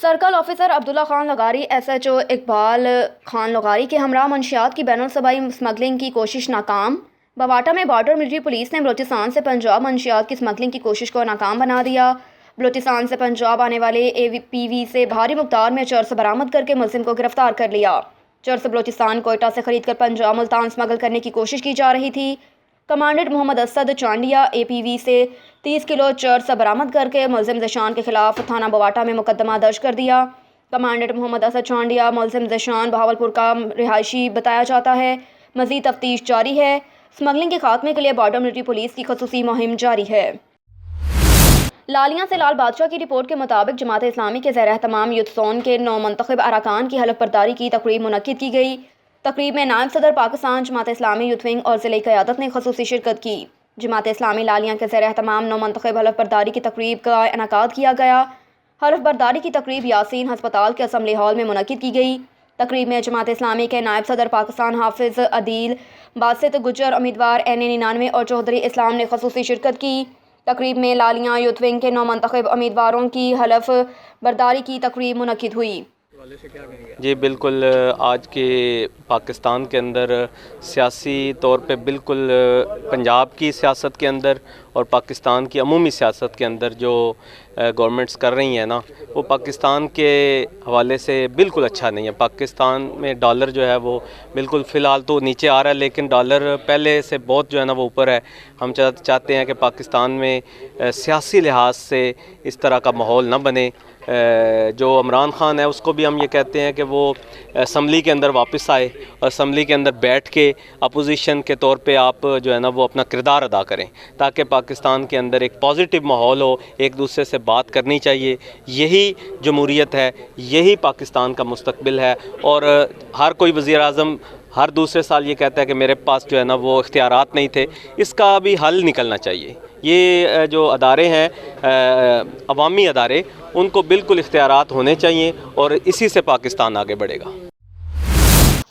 Circle officer Abdullah Khan लगारी SHO Iqbal Khan लगारी के हमरा मंशियात की बैनुल-सूबाई स्मगलिंग की कोशिश नाकाम। बवाटा में बॉर्डर मिलिट्री पुलिस ने बलूचिस्तान से पंजाब मंशियात की स्मगलिंग की कोशिश को नाकाम बना दिया। बलूचिस्तान से पंजाब आने वाले APV से भारी मकदार में चरस बरामद करके मुलजिम को गिरफ्तार कर लिया। चरस बलूचिस्तान कोयटा से खरीद कर पंजाब मुल्तान स्मगल करने की कोशिश की जा रही थी। कमांडेंट मोहम्मद असद चांडिया APV से 30 किलो चरस बरामद करके मुलजिम ज़िशान के खिलाफ थाना बवाटा में मुकदमा दर्ज कर दिया। कमांडेंट मोहम्मद असद चांडिया मुलजिम ज़िशान बहावलपुर का रिहायशी बताया जाता है। मज़ीद तफ्तीश जारी है। स्मगलिंग के खात्मे के लिए बॉर्डर मिलिट्री पुलिस की खसूसी मुहिम जारी है। लालियां से लाल बादशाह की रिपोर्ट के मुताबिक जमात इस्लामी के ज़ेर एहतमाम यूथ ज़ोन के 9 मुंतखब अरकान की हलफ बर्दारी की तकरीब मुनक्किद की गई। तकरीब में नायब सदर पाकिस्तान जमात इस्लामी यूथ विंग और ज़िले क़यादत ने खसूसी शिरकत की। जमात इस्लामी लालियां के ज़ेर एहतमाम 9 मुंतखब हलफ बर्दारी की तकरीब का इनेकाद किया गया। हलफ बर्दारी की तकरीब यासीन हस्पताल के असम्बली हॉल में मुनक्किद की गई। तकरीब में जमात इस्लामी के नायब सदर पाकिस्तान हाफिज़ अदील बासित गुज्जर उम्मीदवार NA99 और चौधरी इस्लाम ने खसूसी शिरकत की। तकरीब में लालियां यूथ विंग के 9 मुंतखब उम्मीदवारों की हलफ बर्दारी की तकरीब मुनक्किद हुई। जी बिल्कुल, आज के पाकिस्तान के अंदर सियासी तौर पे बिल्कुल पंजाब की सियासत के अंदर और पाकिस्तान की अमूमी सियासत के अंदर जो गवर्नमेंट्स कर रही हैं ना, वो पाकिस्तान के हवाले से बिल्कुल अच्छा नहीं है। पाकिस्तान में डॉलर जो है वो बिल्कुल फ़िलहाल तो नीचे आ रहा है, लेकिन डॉलर पहले से बहुत जो है ना वो ऊपर है। हम चाहते हैं कि पाकिस्तान में सियासी लिहाज से इस तरह का माहौल ना बने। जो इमरान खान है उसको भी हम ये कहते हैं कि वो असम्बली के अंदर वापस आए और असम्बली के अंदर बैठ के अपोजिशन के तौर पे आप जो है ना वो अपना किरदार अदा करें, ताकि पाकिस्तान के अंदर एक पॉजिटिव माहौल हो, एक दूसरे से बात करनी चाहिए। यही जमहूरियत है, यही पाकिस्तान का मुस्तकबिल है। और हर कोई वज़ीर आज़म हर दूसरे साल ये कहता है कि मेरे पास जो है ना वो इख्तियारात नहीं थे। इसका भी हल निकलना चाहिए। ये जो अदारे हैं अवामी अदारे, उनको बिल्कुल इख्तियारात होने चाहिए और इसी से पाकिस्तान आगे बढ़ेगा।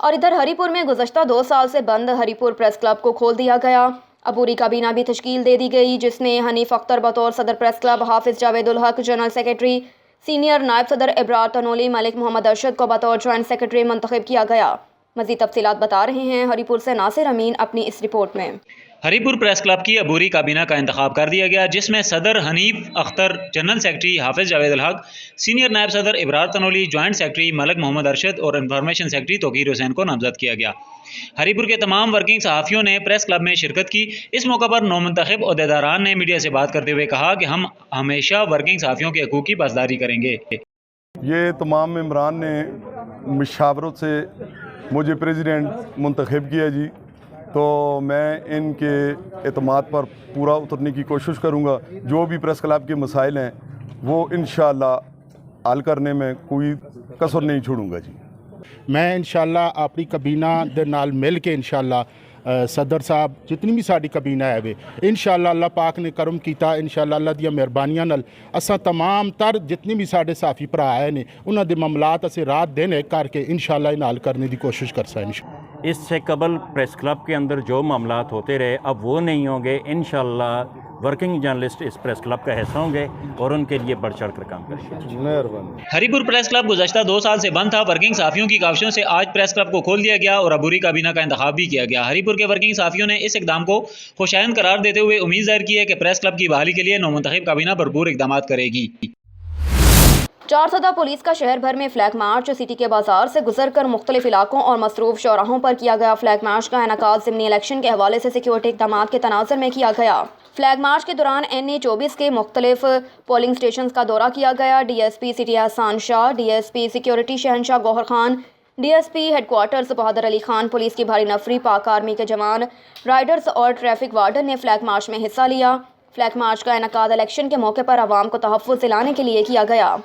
और इधर हरीपुर में गुज़श्ता 2 साल से बंद हरीपुर प्रेस क्लब को खोल दिया गया। अबूरी काबीना भी तश्कील दे दी गई, जिसमें हनीफ अख्तर बतौर सदर प्रेस क्लब, हाफिज़ जावेदुल हक जनरल सेक्रेटरी, सीनियर नायब सदर इब्रार तनोली, मलिक मोहम्मद अरशद को बतौर जॉइंट सेक्रेटरी मुंतखब किया गया। मज़ीद तफसीलात बता रहे हैं हरीपुर से नासिर अमीन अपनी इस रिपोर्ट में। हरीपुर प्रेस क्लब की अबूरी काबीना का इंतखाब कर दिया गया, जिसमें सदर हनीफ अख्तर, जनरल सेक्रेटरी हाफिज़ जावेदुल हक, सीनियर नायब सदर इब्रार तनोली, जॉइंट सेक्रेटरी मलिक मोहम्मद अरशद और इंफॉर्मेशन सेक्रेटरी तोकीर हुसैन को नामजद किया गया। हरीपुर के तमाम वर्किंग सहाफ़ियों ने प्रेस क्लब में शिरकत की। इस मौका पर नौमुंतखब ओहदेदारान ने मीडिया से बात करते हुए कहा कि हम हमेशा वर्किंग सहाफ़ियों के हकूक़ की पासदारी करेंगे। ये तमाम मेम्बरान ने मशावरत से मुझे प्रेसिडेंट मुंतखब किया जी, तो मैं इनके एतमाद पर पूरा उतरने की कोशिश करूँगा। जो भी प्रेस क्लब के मसाइल हैं वो इंशाअल्लाह हल करने में कोई कसर नहीं छोड़ूंगा जी। मैं इंशाअल्लाह अपनी कबीना दे नाल मिल के इंशाअल्लाह सदर साहब जितनी भी साड़ी कबीना है वे इंशाअल्लाह अल्लाह पाक ने करम किया। इंशाअल्लाह अल्लाह दी मेहरबानियां नाल असां तमाम तर जितने भी साढ़े साफी भरा आए ने उन्होंने मामलात असें रात दिन एक करके इंशाअल्लाह इन हल करने की कोशिश कर सकें। इससे कबल प्रेस क्लब के अंदर जो मामलात होते रहे अब वो नहीं होंगे। इंशाअल्लाह वर्किंग जर्नलिस्ट इस प्रेस क्लब का हिस्सा होंगे और उनके लिए बढ़ चढ़ कर काम करेंगे। हरीपुर प्रेस क्लब गुज़श्ता 2 साल से बंद था। वर्किंग सहाफ़ियों की काविशों से आज प्रेस क्लब को खोल दिया गया और अबूरी काबीना का इंतखाब भी किया गया। हरीपुर के वर्किंग सहाफ़ियों ने इस इकदाम को खुशाइंद करार देते हुए उम्मीद जाहिर की है कि प्रेस क्लब की बहाली के लिए नौमुंतखब काबीना भरपूर इकदाम करेगी। 4 पुलिस का शहर भर में फ्लैग मार्च। सिटी के बाजार से गुजर कर मुख्तलिफ इलाकों और मसरूफ चौराहों पर किया गया फ्लैग मार्च का इनेकाद ज़िमनी इलेक्शन के हवाले से सिक्योरिटी इक़दाम के तनाज़ुर में किया गया। फ्लैग मार्च के दौरान NA24 के मुख्तलिफ पोलिंग स्टेशन का दौरा किया गया। DSP city Hasan Shah, DSP security Shahanshah Gauhar Khan, DSP headquarters Bahadur Ali Khan, police की भारी नफरी, पाक आर्मी के जवान, राइडर्स और ट्रैफिक वार्डन ने फ्लैग मार्च में हिस्सा लिया। फ्लैग मार्च का इनेकाद इलेक्शन के मौके पर आवाम को तहफ़्फ़ुज़ दिलाने के लिए किया गया।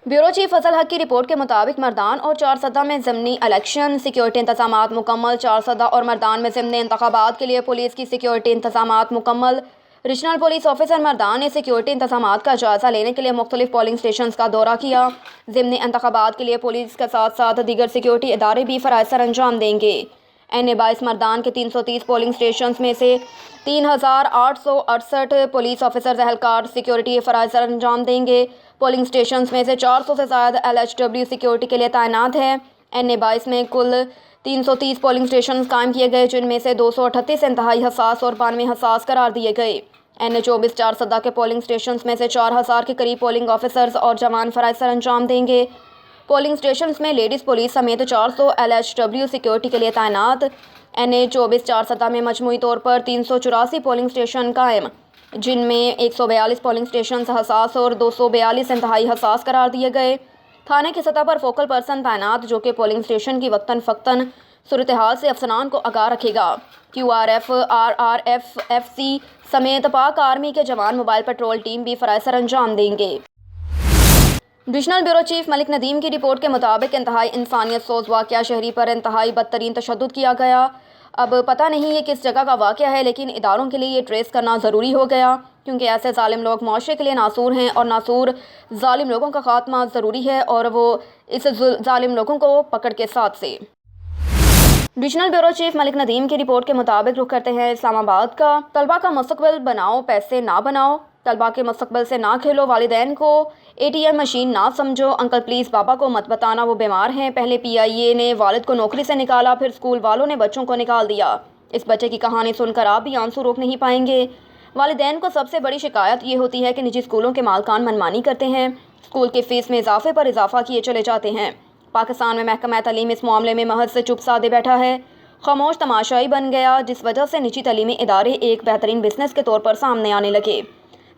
ब्यूरो चीफ फजल हक की रिपोर्ट के मुताबिक मर्दान और 4 में ज़िमनी इलेक्शन सिक्योरिटी इंतजामात मुकम्मल। 4 और मर्दान में ज़िमनी इंतखाबात के लिए पुलिस की सिक्योरिटी इंतजामात मुकम्मल। रीजनल पुलिस ऑफिसर मर्दान ने सिक्योरिटी इंतजामात का जायज़ा लेने के लिए मुख्तलिफ पोलिंग स्टेशन का दौरा किया। ज़िमनी इंतखाबात के लिए पुलिस के साथ साथ दीगर सिक्योरिटी इदारे भी फ़राइज़ सर अंजाम देंगे। NA22 मर्दान के 330 पोलिंग स्टेशन में से 3868 पुलिस ऑफिसर एहलकार सिक्योरिटी फ़राइज़ सर अंजाम देंगे। پولنگ اسٹیشنز میں سے 400 سے زائد LHW سیکیورٹی کے لیے تعینات ہے۔ NA-22 میں کل 330 پولنگ اسٹیشن قائم کیے گئے، جن میں سے 238 انتہائی حساس اور 92 حساس قرار دیے گئے۔ NA-24 4 کے پولنگ اسٹیشنز میں سے 4000 کے قریب پولنگ آفیسرز اور جوان فرائض سر انجام دیں گے۔ پولنگ اسٹیشنز میں لیڈیز پولیس سمیت 400 LHW سیکیورٹی کے لیے تعینات۔ NA-24 4 میں مجموعی طور پر 384 پولنگ اسٹیشن قائم، جن میں 142 پولنگ اسٹیشنز حساس اور 242 انتہائی حساس قرار دیے گئے۔ تھانے کی سطح پر فوکل پرسن تعینات، جو کہ پولنگ اسٹیشن کی وقتاً فوقتاً صورتحال سے افسران کو آگاہ رکھے گا۔ QRF، RRF، FC سمیت پاک آرمی کے جوان موبائل پیٹرول ٹیم بھی فرائض سر انجام دیں گے۔ ڈویژنل بیورو چیف ملک ندیم کی رپورٹ کے مطابق انتہائی انسانیت سوز واقعہ شہری پر انتہائی بدترین تشدد کیا گیا۔ اب پتہ نہیں یہ کس جگہ کا واقعہ ہے، لیکن اداروں کے لیے یہ ٹریس کرنا ضروری ہو گیا، کیونکہ ایسے ظالم لوگ معاشرے کے لیے ناسور ہیں، اور ناسور ظالم لوگوں کا خاتمہ ضروری ہے، اور وہ اس ظالم لوگوں کو پکڑ کے ساتھ سے۔ ڈویژنل بیورو چیف ملک ندیم کی رپورٹ کے مطابق رخ کرتے ہیں اسلام آباد کا۔ طلبہ کا مستقبل بناؤ، پیسے نہ بناؤ۔ طلبہ کے مستقبل سے نہ کھیلو، والدین کو ATM مشین نہ سمجھو۔ انکل پلیز بابا کو مت بتانا وہ بیمار ہیں۔ پہلے PIA نے والد کو نوکری سے نکالا، پھر اسکول والوں نے بچوں کو نکال دیا۔ اس بچے کی کہانی سن کر آپ بھی آنسو روک نہیں پائیں گے۔ والدین کو سب سے بڑی شکایت یہ ہوتی ہے کہ نجی اسکولوں کے مالکان منمانی کرتے ہیں، اسکول کی فیس میں اضافے پر اضافہ کیے چلے جاتے ہیں۔ پاکستان میں محکمہ تعلیم اس معاملے میں محض سے چپ سادے بیٹھا ہے، خاموش تماشائی بن گیا، جس وجہ سے نجی تعلیمی ادارے ایک بہترین بزنس کے طور پر سامنے آنے لگے۔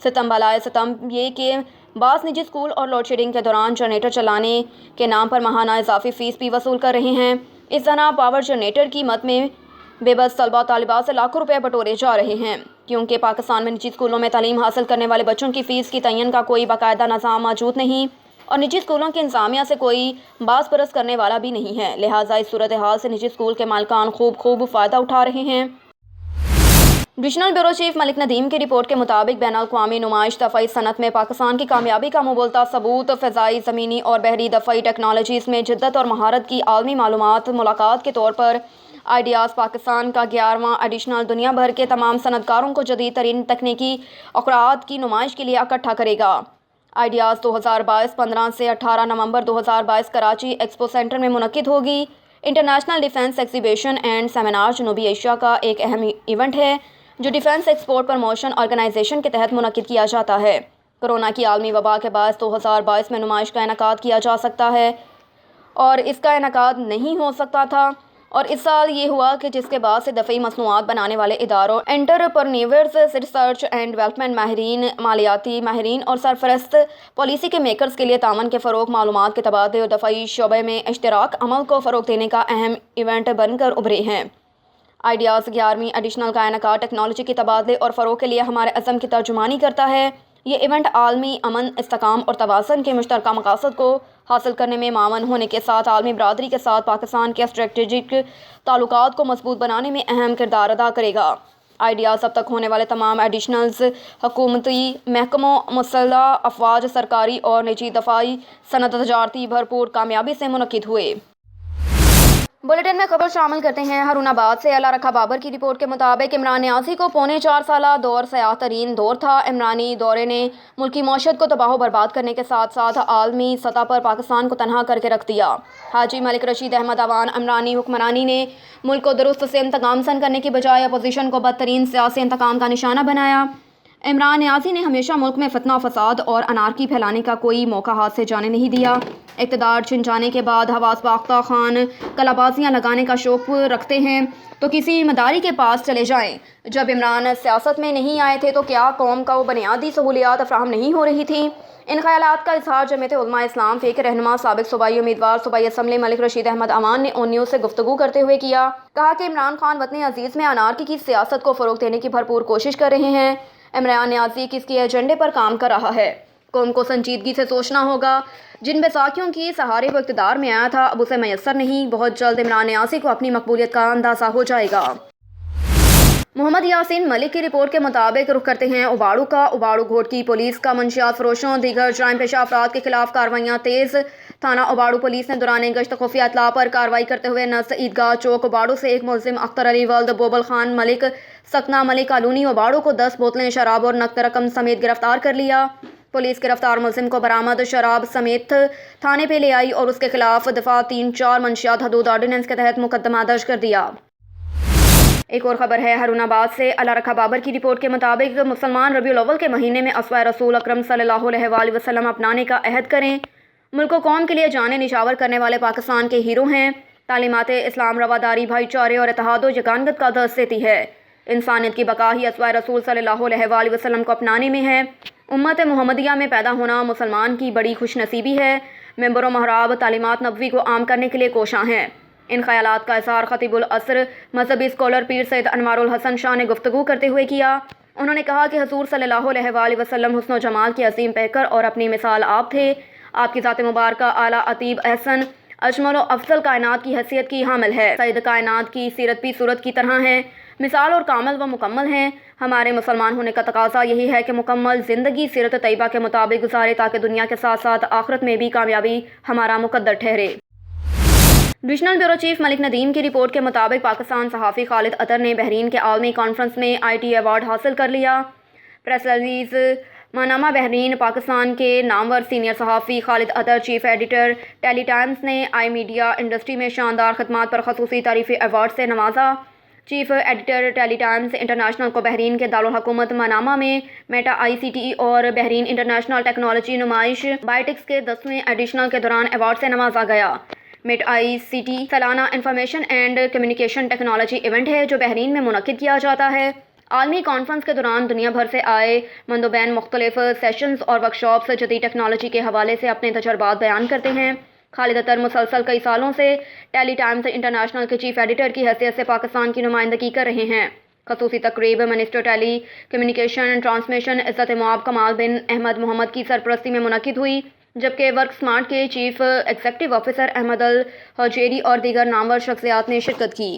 ستم بالائے ستم یہ کہ بعض نجی اسکول اور لوڈ شیڈنگ کے دوران جنریٹر چلانے کے نام پر ماہانہ اضافی فیس بھی وصول کر رہے ہیں۔ اس طرح پاور جنریٹر کی مد میں بے بس طلبہ طالبات سے لاکھوں روپے بٹورے جا رہے ہیں، کیونکہ پاکستان میں نجی اسکولوں میں تعلیم حاصل کرنے والے بچوں کی فیس کی تعین کا کوئی باقاعدہ نظام موجود نہیں، اور نجی اسکولوں کی انتظامیہ سے کوئی باز پرس کرنے والا بھی نہیں ہے، لہٰذا اس صورتحال سے نجی اسکول کے مالکان خوب فائدہ اٹھا رہے ہیں۔ ڈویژنل بیورو چیف ملک ندیم کی رپورٹ کے مطابق بین الاقوامی نمائش دفاعی صنعت میں پاکستان کی کامیابی کا مبولتا ثبوت فضائی، زمینی اور بحری دفاعی ٹیکنالوجیز میں جدت اور مہارت کی عالمی معلومات ملاقات کے طور پر آئیڈیاز پاکستان کا 11واں ایڈیشنل دنیا بھر کے تمام صنعت کاروں کو جدید ترین تکنیکی اختراعات کی نمائش کے لیے اکٹھا کرے گا۔ آئیڈیاز 2022 15 سے 18 نومبر 2022 کراچی ایکسپو سینٹر میں منعقد ہوگی۔ International defence exhibition and seminar جنوبی ایشیا کا ایک اہم ایونٹ ہے، جو ڈیفنس ایکسپورٹ پروموشن آرگنائزیشن کے تحت منعقد کیا جاتا ہے۔ کرونا کی عالمی وبا کے باعث 2022 میں نمائش کا انعقاد کیا جا سکتا ہے، اور اس کا انعقاد نہیں ہو سکتا تھا، اور اس سال یہ ہوا کہ جس کے بعد سے دفاعی مصنوعات بنانے والے اداروں، انٹرپرینیورز، ریسرچ اینڈ ڈیولپمنٹ ماہرین، مالیاتی ماہرین اور سرپرست پالیسی کے میکرز کے لیے تعاون کے فروغ، معلومات کے تبادلے اور دفاعی شعبے میں اشتراک عمل کو فروغ دینے کا اہم ایونٹ بن کر ابھرے ہیں۔ آئیڈیاز 11ویں ایڈیشنل کا انعقاد ٹیکنالوجی کے تبادلے اور فروغ کے لیے ہمارے عزم کی ترجمانی کرتا ہے۔ یہ ایونٹ عالمی امن، استحکام اور توازن کے مشترکہ مقاصد کو حاصل کرنے میں معاون ہونے کے ساتھ عالمی برادری کے ساتھ پاکستان کے اسٹریٹجک تعلقات کو مضبوط بنانے میں اہم کردار ادا کرے گا۔ آئیڈیاز اب تک ہونے والے تمام ایڈیشنلز حکومتی محکموں، مسلح افواج، سرکاری اور نجی دفاعی صنعت تجارتی بھرپور کامیابی سے منعقد ہوئے۔ بلیٹن میں خبر شامل کرتے ہیں ہارون آباد سے۔ اللہ رکھا بابر کی رپورٹ کے مطابق عمران نیازی کو پونے 4 سالہ دور سیاہ ترین دور تھا۔ عمرانی دورے نے ملکی معیشت کو تباہ و برباد کرنے کے ساتھ ساتھ عالمی سطح پر پاکستان کو تنہا کر کے رکھ دیا۔ حاجی ملک رشید احمد اعوان عمرانی حکمرانی نے ملک کو درست سے انتقام سن کرنے کی بجائے اپوزیشن کو بدترین سیاسی انتقام کا نشانہ بنایا۔ عمران نیازی نے ہمیشہ ملک میں فتنہ و فساد اور انارکی پھیلانے کا کوئی موقع ہاتھ سے جانے نہیں دیا۔ اقتدار چھن جانے کے بعد حواس باختہ خان کلا بازیاں لگانے کا شوق رکھتے ہیں تو کسی مداری کے پاس چلے جائیں۔ جب عمران سیاست میں نہیں آئے تھے تو کیا قوم کو بنیادی سہولیات فراہم نہیں ہو رہی تھیں؟ ان خیالات کا اظہار جمعیت علماء اسلام فے کے رہنما سابق صوبائی امیدوار صوبائی اسمبلی ملک رشید احمد اعوان نے اون نیوز سے گفتگو کرتے ہوئے کیا۔ کہا کہ عمران خان وطن عزیز میں انارکی کی سیاست کو فروغ دینے کی بھرپور کوشش کر رہے ہیں۔ عمران نیازی کس کے ایجنڈے پر کام کر رہا ہے؟ قوم کو سنجیدگی سے سوچنا ہوگا۔ جن بیساکھیوں کی سہارے وہ اقتدار میں آیا تھا اب اسے میسر نہیں۔ بہت جلد عمران نیازی کو اپنی مقبولیت کا اندازہ ہو جائے گا۔ محمد یاسین ملک کی رپورٹ کے مطابق رخ کرتے ہیں اوباڑو کا۔ اوباڑو گھوٹ کی پولیس کا منشیات فروشوں دیگر جرائم پیشہ افراد کے خلاف کارروائیاں تیز۔ تھانہ اوباڑو پولیس نے دوران گشت خفیہ اطلاع پر کارروائی کرتے ہوئے نزد عیدگاہ چوک اوباڑو سے ایک ملزم اختر علی ولد بوبل خان ملک سکنہ ملک کالونی اوباڑو کو 10 بوتلیں شراب اور نقد رقم سمیت گرفتار کر لیا۔ पुलिस गिरफ्तार मुलजिम को बरामद शराब समेत थाने पे ले आई और उसके खिलाफ दफा 3-4 मंशियात हदूद ऑर्डिनेंस के तहत मुकदमा दर्ज कर दिया। एक और खबर है हरुणाबाद से। अल्लाह रखा बाबर की रिपोर्ट के मुताबिक मुसलमान रबीउल अव्वल के महीने में अस्वा रसूल अकरम सल्लल्लाहु अलैहि वसल्लम अपनाने का अहद करें। मुल्क को कौम के लिए जाने निछावर करने वाले पाकिस्तान के हीरो हैं। तालीमात इस्लाम रवादारी, भाईचारे और इत्तेहाद व यगानत का दर्स देती है। इंसानियत की बका ही अस्वा रसूल सल्लल्लाहु अलैहि वसल्लम को अपनाने में है। उम्मत मुहम्मदिया में पैदा होना मुसलमान की बड़ी खुशनसीबी है। मेंबरों महराब तालीमात नबवी को आम करने के लिए कोशां हैं। इन ख्यालात का इज़हार खतीबुल असर मजहबी स्कॉलर पीर सैयद अनवारुल हसन शाह ने गुफ्तगू करते हुए किया। उन्होंने कहा कि हजूर सल्लल्लाहु अलैहि वसल्लम हुस्न जमाल के अजीम पैकर और अपनी मिसाल आप थे। आपकी ज़ात मुबारक आला अतीब एहसन अजमल और अफजल कायनात की हैसियत की हामिल है। सैयद कायनात की सीरत भी सूरत की तरह है, मिसाल और कामिल व मुकम्मल हैं। हमारे मुसलमान होने का तकाजा यही है कि मुकम्मल ज़िंदगी सीरत तैयबा के मुताबिक गुजारे ताकि दुनिया के साथ साथ आखिरत में भी कामयाबी हमारा मुकद्दर ठहरे। Divisional bureau chief Malik Nadeem की रिपोर्ट के मुताबिक पाकिस्तान सहाफ़ी खालिद अतर ने बहरीन के आलमी कॉन्फ्रेंस में IT अवार्ड हासिल कर लिया। Press release Manama Bahrain Pakistan के नामवर सीनियर सहाफ़ी खालिद अतर चीफ एडिटर टेली टाइम्स ने आई मीडिया इंडस्ट्री में शानदार खदमात पर खसूसी तारीफ़ी अवार्ड से नवाजा। Chief editor tele times international को बहरीन के दारुल हुकूमत मनामा में मेटा ICTE और बहरीन इंटरनेशनल टेक्नोलॉजी नुमाइश बायोटिक्स के 10वें एडिशनल के दौरान अवार्ड से नवाजा गया। मेटा ICTE सालाना information and communication technology event है जो बहरीन में मुनक्किद किया जाता है। आलमी कॉन्फ्रेंस के दौरान दुनिया भर से आए मंदोबैन मुख्तलिफ सेशंस और वर्कशॉप्स जदीद टेक्नोलॉजी के हवाले से अपने तजर्बात बयान करते हैं। खालिद अतर मुसलसल कई सालों से टेली टाइम्स इंटरनेशनल के चीफ एडिटर की हैसियत से पाकिस्तान की नुमाइंदगी कर रहे हैं। खसूसी तकरीब minister tele communication and transmission इज़्ज़त मुआब कमाल बिन अहमद मोहम्मद की सरपरस्ती में मुनक्किद हुई, जबकि वर्क स्मार्ट के चीफ एग्जीक्यूटिव ऑफिसर अहमद अल हजेरी और दीगर नामवर शख्सियात ने शिरकत की।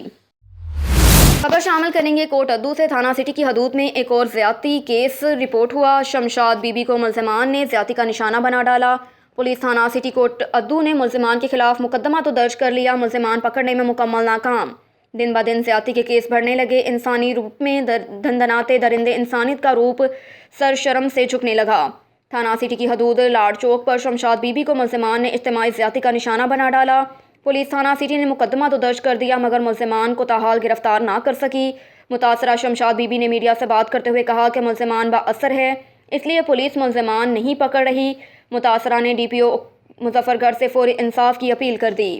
खबर शामिल करेंगे कोट अद्दू से। थाना सिटी की हदूद में एक और ज़्यादती केस रिपोर्ट हुआ। शमशाद बीबी को मुलज़िमान ने ज़्यादती का निशाना बना डाला। पुलिस थाना सिटी कोट अद्दू ने मुलज़िमान के खिलाफ मुकदमा तो दर्ज कर लिया, मुलज़िमान पकड़ने में मुकम्मल नाकाम। दिन ब दिन ज़्यादती के केस बढ़ने लगे। इंसानी रूप में धंधनाते दरिंदे इंसानियत का रूप सरशरम से झुकने लगा। थाना सिटी की हदूद लाड़ चौक पर शमशाद बीबी को मुलज़िमान ने इज्तिमाई ज़्यादती का निशाना बना डाला। पुलिस थाना सिटी ने मुकदमा तो दर्ज कर दिया मगर मुलज़िमान को ताहाल गिरफ्तार ना कर सकी। मुतासरा शमशाद बीबी ने मीडिया से बात करते हुए कहा कि मुलज़िमान बाअसर है, इसलिए पुलिस मुलज़िमान नहीं पकड़ रही। मुतासरा ने DPO मुजफ्फरगढ़ से फौरी इंसाफ की अपील कर दी।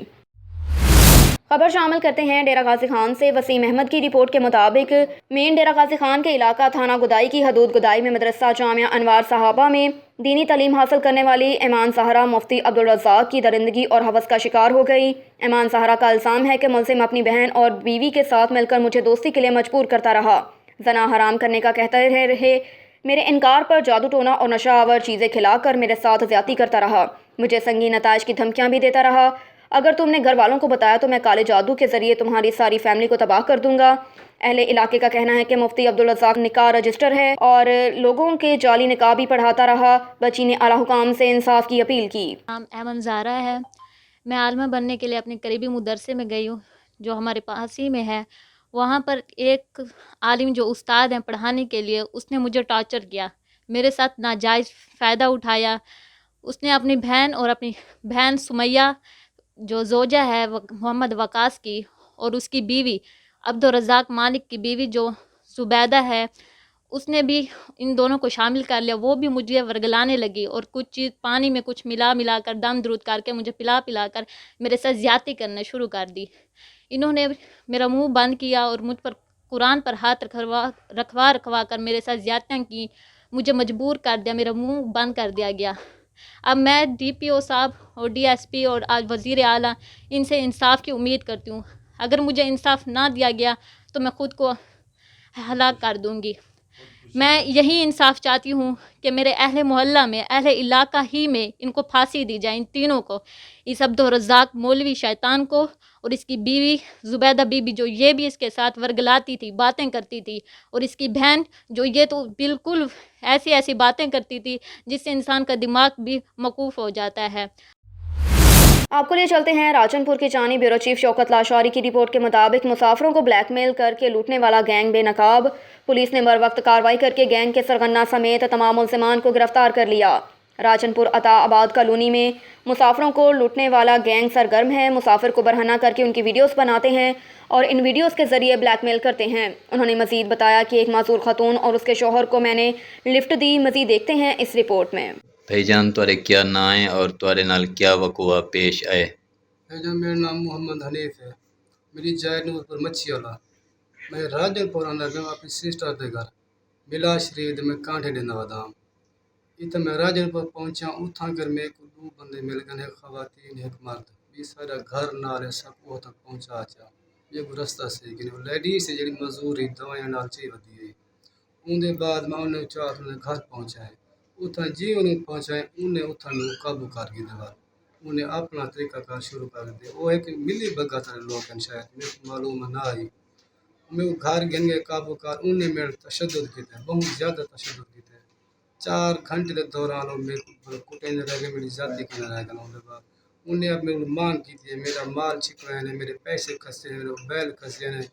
खबर शामिल करते हैं डेरा गाजी खान से। वसीम अहमद की रिपोर्ट के मुताबिक मेन डेरा गाजी खान के इलाका थाना गुदाई की हदूद गुदाई में मदरसा जामिया अनवार साहबा में दीनी तालीम हासिल करने वाली ईमान सहरा मुफ्ती अब्दुल रज़्ज़ाक की दरिंदगी और हवस का शिकार हो गई। ईमान सहरा का इल्ज़ाम है कि मुलज़िम अपनी बहन और बीवी के साथ मिलकर मुझे दोस्ती के लिए मजबूर करता रहा, जना हराम करने का कहते रहे, मेरे इनकार पर जादू टोना और नशा आवर चीज़ें खिलाकर मेरे साथ ज़्यादती करता रहा, मुझे संगीन नताइज की धमकियाँ भी देता रहा। अगर तुमने घर वालों को बताया तो मैं काले जादू के ज़रिए तुम्हारी सारी फैमिली को तबाह कर दूंगा। अहले इलाके का कहना है कि मुफ्ती अब्दुल रज़्ज़ाक निकाह रजिस्टर है और लोगों के जाली निकाह भी पढ़ाता रहा। बच्ची ने आला हुकाम से इंसाफ की अपील की। नाम अहमद ज़ारा है। मैं आलमा बनने के लिए अपने करीबी मुदरसे में गई हूँ जो हमारे पास ही में है। वहाँ पर एक आलिम जो उस्ताद हैं पढ़ाने के लिए, उसने मुझे टॉर्चर किया, मेरे साथ नाजायज़ फ़ायदा उठाया। उसने अपनी बहन और अपनी बहन सुमैया जो जोजा है मोहम्मद वकास की और उसकी बीवी अब्दुल रज़्ज़ाक मालिक की बीवी जो जुबैदा है, उसने भी इन दोनों को शामिल कर लिया। वो भी मुझे वर्गलाने लगी और कुछ चीज़ पानी में कुछ मिला कर दम दरूद करके मुझे पिला कर मेरे साथ ज़्यादती करना शुरू कर दी। इन्होंने मेरा मुंह बंद किया और मुझ पर कुरान पर हाथ रखवा कर मेरे साथ ज़्यादतियाँ की, मुझे मजबूर कर दिया, मेरा मुंह बंद कर दिया गया। अब मैं DPO साहब और DSP और आज वज़ीर आला इनसे इंसाफ की उम्मीद करती हूँ। अगर मुझे इंसाफ ना दिया गया तो मैं ख़ुद को हलाक कर दूँगी। मैं यही इंसाफ चाहती हूँ कि मेरे अहले मोहल्ला में, अहले इलाका ही में इनको फांसी दी जाए, इन तीनों को, इस अब्दुल रज़्ज़ाक मौलवी शैतान को और इसकी बीवी जुबैदा बीबी जो ये भी इसके साथ वर्गलाती थी, बातें करती थी, और इसकी बहन जो ये तो बिल्कुल ऐसी बातें करती थी जिससे इंसान का दिमाग भी मकूफ़ हो जाता है। आपको लिए चलते हैं राजनपुर की जानी। ब्यूरो चीफ शौकत लाशारी की रिपोर्ट के मुताबिक मुसाफिरों को ब्लैकमेल करके लूटने वाला गैंग बेनकाब। पुलिस ने बर वक्त कार्रवाई करके गैंग के सरगना समेत तमाम मुल्ज़िमान को गिरफ्तार कर लिया। राजनपुर अताआबाद कॉलोनी में मुसाफिरों को लूटने वाला गैंग सरगर्म है। मुसाफिर को बरहना करके उनकी वीडियोस बनाते हैं और इन वीडियोस के ज़रिए ब्लैकमेल करते हैं। उन्होंने मज़ीद बताया कि एक मासूर खातून और उसके शौहर को मैंने लिफ्ट दी। मज़ीद देखते हैं इस रिपोर्ट में। भाईजान तुआरे क्या ना है और तुआरे नाल क्या वकुआ पेश आए? भाईजान मेरा नाम मोहम्मद हनीफ है। मेरी जाय नूरपुर मच्छी वाला। मैं राजनपुर अंदर गया अपनी सिस्टर के घर बिला शरीफ में कांठे देना वादाम। इतना मैं राजनपुर पहुंचा उठा कर मेरे को दो बंदे मिल गए, एक खवातीन एक मर्द। भी सारा घर नारे सब वो तक पहुंचा आचा ये को रास्ता से कि वो लेडीज से जड़ी मजदूरी दवाइयां नाल ची वदी है। उनके बाद मैं उन्हें चाह घर पहुंचाए उतना जी उन्हें पहुंचाए उन्हें उठा काबू कर की दवा उन्हें अपना तरीका कार शुरू कर दे। वो एक मिली बगा तरह लोग हैं शायद मेरे को मालूम ना आई। मैं वो घर गिन गए काबू कर उन्हें मेरे तशद्दुद किया, बहुत ज़्यादा तशद्दुद किया। 4 घंटे के दौरान मेरे को कुटे रह गए, मेरी जाति के रह गए। उनके बाद उन्हें अब मेरे मांग की थी, मेरा माल छिपा है, मेरे पैसे खसे हैं, मेरे बैल खसे हैं,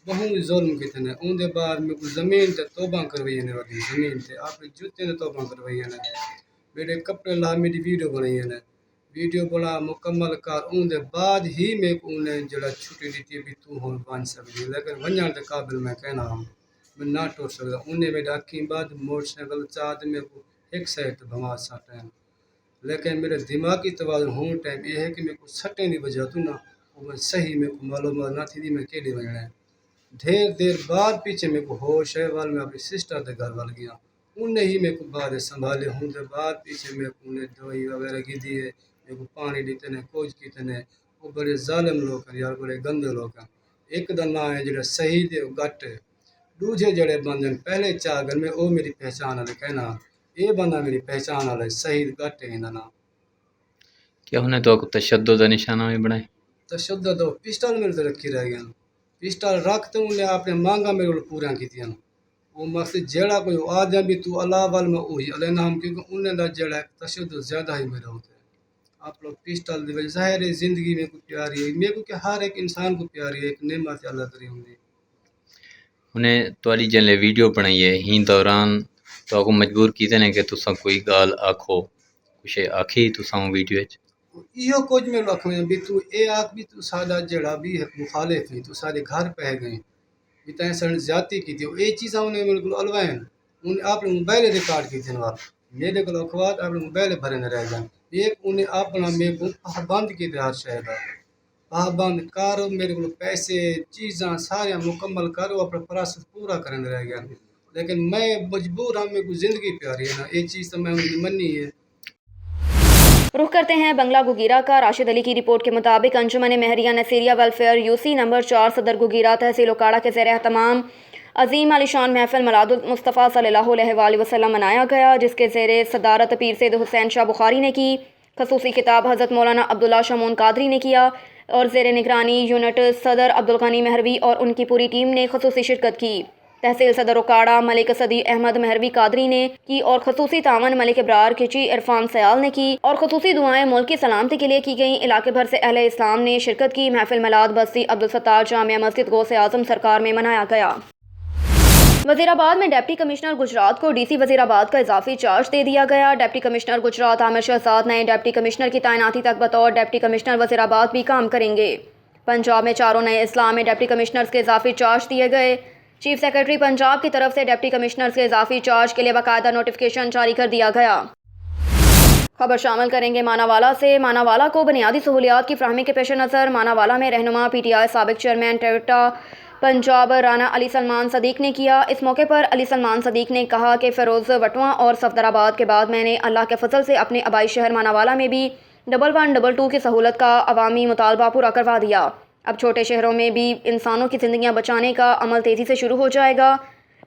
बहुत जुल्म किए हैं। उनके बाद मेरे को ज़मीन से तोबा करवाई ने वाली ज़मीन से अपने जूते ने तोबा करवाई ने। मेरे कपड़े ला मेरी वीडियो बनाई ने, वीडियो बना मुकम्मल कर उनके बाद ही मेरे को उन्हें जरा छुट्टी दी थी भी तू हम बन सकती, लेकिन वजन के काबिल मैं कहना हम मैं ना टूट सकता। उन्हें मेरे अखी बाद मोटरसाइकिल चाह मेरे को एक साइड भमा सट है, लेकिन मेरे दिमागी तवाज़ुन होने टाइम ये है कि मेरे को सटें नहीं बजा तू ना वो मैं सही मेरे को मालूम ना थी मैं केड़ी वजना है। ढेर देर बाद पीछे मेरे को होश है वाल मैं अपनी सिस्टर के घर वाल गया। उन्हें ही मेरे को बाद संभाले होने बाद पीछे मेरे को उन्हें दवाई वगैरह की दी है, मेरे को पानी देते ने कोच कीते ने। वो बड़े जालिम लोग हैं यार, बड़े गंदे लोग हैं। एक दा ना है जो सही दे गट है, दूजे जड़े बंदे पहले 4 घर में वो मेरी पहचान वाले कहना ये बंदा मेरी पहचान वाला सही गट है इनका नाम। क्या उन्हें तो तशद्दुद निशाना भी बनाए? तशद्दुद तो पिस्टल मेरे तो रखी रह गया, पिस्टल रखते उन्हें आपने मांगा मेरे को पूरा की थी। वो मकसद जड़ा कोई आदमी भी तू अल्लाह वाल में वही अल्लाह नाम क्योंकि उन्हें दा जड़ा तशद्दुद ज़्यादा ही मेरा होता है। आप लोग पिस्टल दे ज़ाहिर है ज़िंदगी में को प्यारी है, मेरे को क्या हर एक इंसान को प्यारी है, एक नेमत अल्लाह करी होंगी। उन्हें तुआरी जल्ले वीडियो बनाई है ही दौरान तो आपको मजबूर कीते ने कि तुसा कोई गाल आखो कुछ आखी तुसा वीडियो इहो कुछ में रख में भी तू ए आख भी तू सादा जड़ा भी है मुखालिफ है, तू सारे घर पह गए भी तैं सर ज्यादा की थी। ये चीज़ा उन्हें बिल्कुल अलवाइन उन्हें आप मोबाइल रिकॉर्ड की थी मेरे को अखबार आप मोबाइल भरे रह गए। एक उन्हें अपना मेरे को पाबंद की हर शहर का पाबंद कर मेरे को पैसे चीज़ा सारे मुकम्मल करो अपना प्रोसेस पूरा करने रह गया, लेकिन मैं मजबूर हाँ मेरे को ज़िंदगी प्यारी है ना ये चीज़ तो मैं उनकी मनी है। रुख करते हैं बंगला गुगीरा का। राशिद अली की रिपोर्ट के मुताबिक अंजुमन महरिया नसीरिया वेलफेयर यूसी नंबर 4 सदर गुगीरा तहसील उकाड़ा के ज़ेर एहतमाम अजीम आलिशान महफिल मलादुल मुस्तफ़ा सल्लल्लाहु अलैहि वसल्लम मनाया गया, जिसके ज़ेर सदारत पीर सैयद हुसैन शाह बुखारी ने की। खसूसी खिताब हज़रत मौलाना अब्दुल्ला शमून कादरी ने किया और ज़ेर निगरानी यूनिट सदर अब्दुल गनी महरवी और उनकी पूरी टीम ने खसूसी शिरकत की। तहसील सदर उकाड़ा मलिक सदी अहमद महरवी कादरी ने की और खसूसी तावन मलिक इब्रार किची इरफान सयाल ने की और खसूसी दुआएं मुल्क की सलामती के लिए की गई। इलाके भर से अहले इस्लाम ने शिरकत की। महफिल मिलाद बस्ती अब्दुल सत्तार जामिया मस्जिद गौसे आजम सरकार में मनाया गया। वज़ीराबाद में डिप्टी कमिश्नर गुजरात को डीसी वज़ीराबाद का इजाफी चार्ज दे दिया गया। डिप्टी कमिश्नर गुजरात आमिर शहजाद नए डिप्टी कमिश्नर की तैनाती तक बतौर डिप्टी कमिश्नर वज़ीराबाद भी काम करेंगे। पंजाब में 4 नए इस्लाम में डिप्टी कमिश्नर्स के इजाफी चार्ज दिए गए। चीफ सेक्रेटरी पंजाब की तरफ से डिप्टी कमिश्नर्स के इजाफी चार्ज के लिए बाकायदा नोटिफिकेशन जारी कर दिया गया। खबर शामिल करेंगे मानावाला से। मानावाला को बुनियादी सहूलियात की फराहमी के पेश नज़र मानावाला में रहनुमा PTI साबिक चेयरमैन टोयोटा पंजाब राना अली सलमान सदीक ने किया। इस मौके पर अली सलमान सदीक ने कहा कि फ़िरोज़ वटवा और सफदराबाद के बाद मैंने अल्लाह के फजल से अपने आबाई शहर मानावाला में भी 1122 की सहूलत का अवामी मुतालबा पूरा करवा दिया। अब छोटे शहरों में भी इंसानों की ज़िंदगियां बचाने का अमल तेज़ी से शुरू हो जाएगा।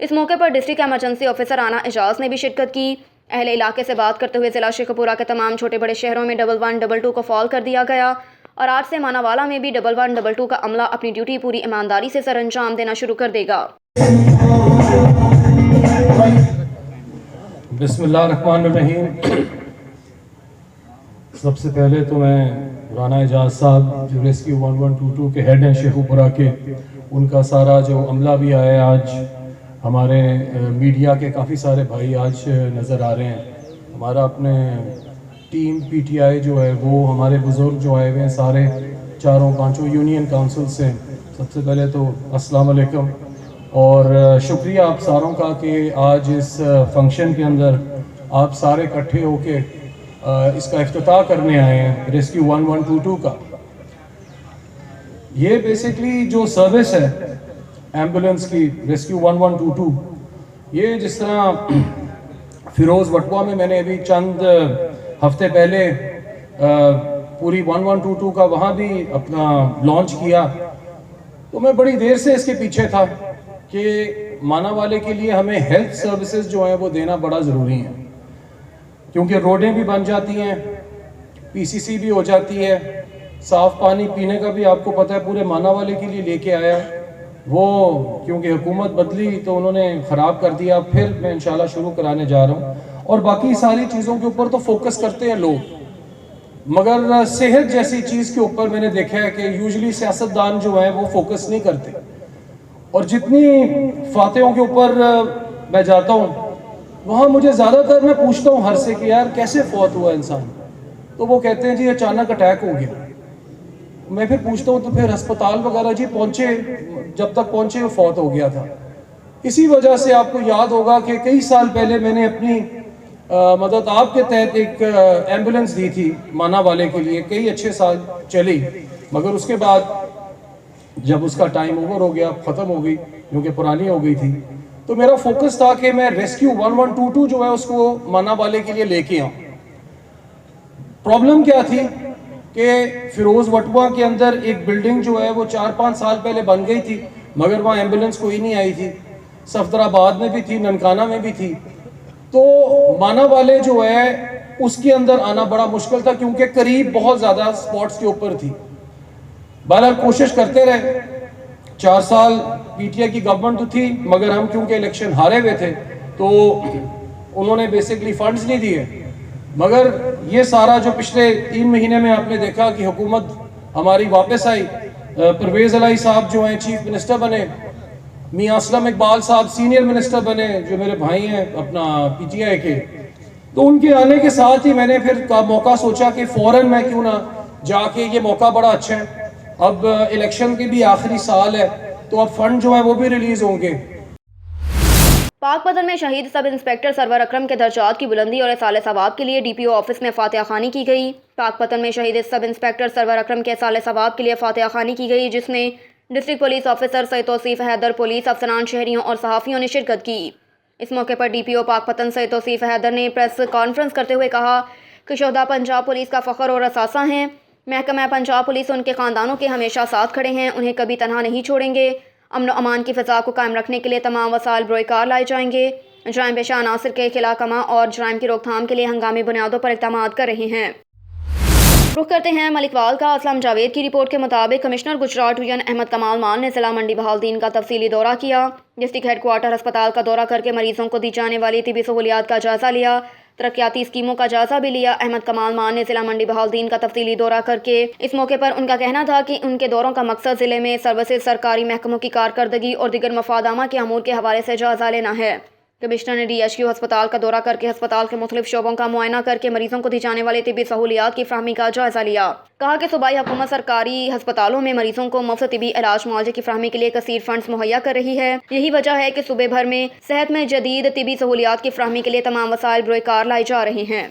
इस मौके पर district emergency officer Rana Ejaz ने भी शिरकत की। अहले इलाके से बात करते हुए ज़िला शेखपुरा के तमाम छोटे बड़े शहरों में 1122 को फॉल कर दिया गया और आज से मानावाला में भी 1122 का अमला अपनी ड्यूटी पूरी ईमानदारी से सर अंजाम देना शुरू कर देगा। बिस्मिल्लाहिर्रहमानिर्रहीम। سب سے پہلے تو میں رانا اعجاز صاحب جو ریسکیو 1122 کے ہیڈ ہیں شیخوپورہ کے، ان کا سارا جو عملہ بھی آیا ہے آج، ہمارے میڈیا کے کافی سارے بھائی آج نظر آ رہے ہیں، ہمارا اپنے ٹیم پی ٹی آئی جو ہے وہ، ہمارے بزرگ جو آئے ہوئے ہیں سارے چاروں پانچوں یونین کاؤنسل سے، سب سے پہلے تو السلام علیکم، اور شکریہ آپ ساروں کا کہ آج اس فنکشن کے اندر آپ سارے اکٹھے ہو کے اس کا افتتاح کرنے آئے ہیں ریسکیو 1122 کا۔ یہ بیسکلی جو سروس ہے ایمبولنس کی ریسکیو 1122، یہ جس طرح فیروز وٹوا میں نے ابھی چند ہفتے پہلے پوری 1122 کا وہاں بھی اپنا لانچ کیا، تو میں بڑی دیر سے اس کے پیچھے تھا کہ مانا والے کے لیے ہمیں ہیلتھ سروسز جو ہیں وہ دینا بڑا ضروری ہے، کیونکہ روڈیں بھی بن جاتی ہیں، پی سی سی بھی ہو جاتی ہے، صاف پانی پینے کا بھی آپ کو پتہ ہے پورے مانا والے کے لیے لے کے آیا، وہ کیونکہ حکومت بدلی تو انہوں نے خراب کر دیا، پھر میں انشاءاللہ شروع کرانے جا رہا ہوں، اور باقی ساری چیزوں کے اوپر تو فوکس کرتے ہیں لوگ، مگر صحت جیسی چیز کے اوپر میں نے دیکھا ہے کہ یوزلی سیاستدان جو ہیں وہ فوکس نہیں کرتے، اور جتنی فاتحوں کے اوپر میں جاتا ہوں وہاں مجھے زیادہ تر میں پوچھتا ہوں ہر سے کہ یار کیسے فوت ہوا انسان، تو وہ کہتے ہیں جی اچانک اٹیک ہو گیا۔ میں پھر پوچھتا ہوں تو پھر ہسپتال وغیرہ جی پہنچے، جب تک پہنچے وہ فوت ہو گیا تھا۔ اسی وجہ سے آپ کو یاد ہوگا کہ کئی سال پہلے میں نے اپنی مدد آپ کے تحت ایک ایمبولنس دی تھی مانا والے کے لیے، کئی اچھے سال چلی، مگر اس کے بعد جب اس کا ٹائم اوور ہو گیا، ختم ہو گئی کیونکہ پرانی ہو گئی تھی، تو میرا فوکس تھا کہ میں ریسکیو 1122 جو ہے اس کو مانا والے کے لیے لے کے آؤں۔ پرابلم کیا تھی کہ فیروز وٹوا کے اندر ایک بلڈنگ جو ہے وہ 4-5 سال پہلے بن گئی تھی، مگر وہاں ایمبولنس کوئی نہیں آئی تھی، صفدرآباد میں بھی تھی، ننکانہ میں بھی تھی، تو مانا والے جو ہے اس کے اندر آنا بڑا مشکل تھا کیونکہ قریب بہت زیادہ سپورٹس کے اوپر تھی۔ بہرحال کوشش کرتے رہے، 4 سال پی ٹی آئی کی گورنمنٹ تو تھی، مگر ہم کیونکہ الیکشن ہارے ہوئے تھے تو انہوں نے بیسکلی فنڈز نہیں دیے، مگر یہ سارا جو پچھلے 3 مہینے میں آپ نے دیکھا کہ حکومت ہماری واپس آئی، پرویز الہی صاحب جو ہیں چیف منسٹر بنے، میاں اسلم اقبال صاحب سینئر منسٹر بنے جو میرے بھائی ہیں اپنا پی ٹی آئی کے، تو ان کے آنے کے ساتھ ہی میں نے پھر موقع سوچا کہ فوراً میں کیوں نہ جا کے، یہ موقع بڑا اچھا ہے، اب الیکشن کی بھی آخری سال ہے تو اب فنڈ جو ہے وہ بھی ریلیز ہوں گے۔ پاک پتن میں شہید سب انسپیکٹر سرور اکرم کے درجات کی بلندی اور اصالِ ثواب کے لیے ڈی پی او آفس میں فاتحہ خوانی کی گئی۔ پاک پتن میں شہید سب انسپیکٹر سرور اکرم کے اصالِ ثواب کے لیے فاتحہ خوانی کی گئی، جس میں ڈسٹرکٹ پولیس آفیسر سید توصیف حیدر، پولیس افسران، شہریوں اور صحافیوں نے شرکت کی۔ اس موقع پر ڈی پی او پاک پتن سید توصیف حیدر نے پریس کانفرنس کرتے ہوئے کہا کہ شہداء پنجاب پولیس کا فخر اور اثاثہ ہیں، محکمہ پنجاب پولیس ان کے خاندانوں کے ہمیشہ ساتھ کھڑے ہیں، انہیں کبھی تنہا نہیں چھوڑیں گے۔ امن و امان کی فضا کو قائم رکھنے کے لیے تمام وسائل بروئے کار لائے جائیں گے، جرائم پیشہ عناصر کے خلا کما اور جرائم کی روک تھام کے لیے ہنگامی بنیادوں پر اقدامات کر رہے ہیں۔ رخ کرتے ہیں ملک وال کا۔ اسلم جاوید کی رپورٹ کے مطابق کمشنر گجرات ڈویژن احمد کمال مان نے ضلع منڈی بہالدین کا تفصیلی دورہ کیا، ڈسٹرکٹ ہیڈ کوارٹر ہسپتال کا دورہ کر کے مریضوں کو دی جانے والی طبی سہولیات کا جائزہ لیا، ترقیاتی اسکیموں کا جائزہ بھی لیا۔ احمد کمال مان نے ضلع منڈی بہالدین کا تفصیلی دورہ کر کے اس موقع پر ان کا کہنا تھا کہ ان کے دوروں کا مقصد ضلع میں سروسز، سرکاری محکموں کی کارکردگی اور دیگر مفاد عامہ کے امور کے حوالے سے جائزہ لینا ہے۔ کمشنر نے ڈی ایچ کیو ہسپتال کا دورہ کر کے ہسپتال کے مختلف شعبوں کا معائنہ کر کے مریضوں کو دی جانے والی طبی سہولیات کی فراہمی کا جائزہ لیا۔ کہا کہ صوبائی حکومت سرکاری ہسپتالوں میں مریضوں کو مفت طبی علاج معالجے کی فراہمی کے لیے کثیر فنڈز مہیا کر رہی ہے۔ یہی وجہ ہے کہ صوبے بھر میں صحت میں جدید طبی سہولیات کی فراہمی کے لیے تمام وسائل بروئے کار لائے جا رہے ہیں۔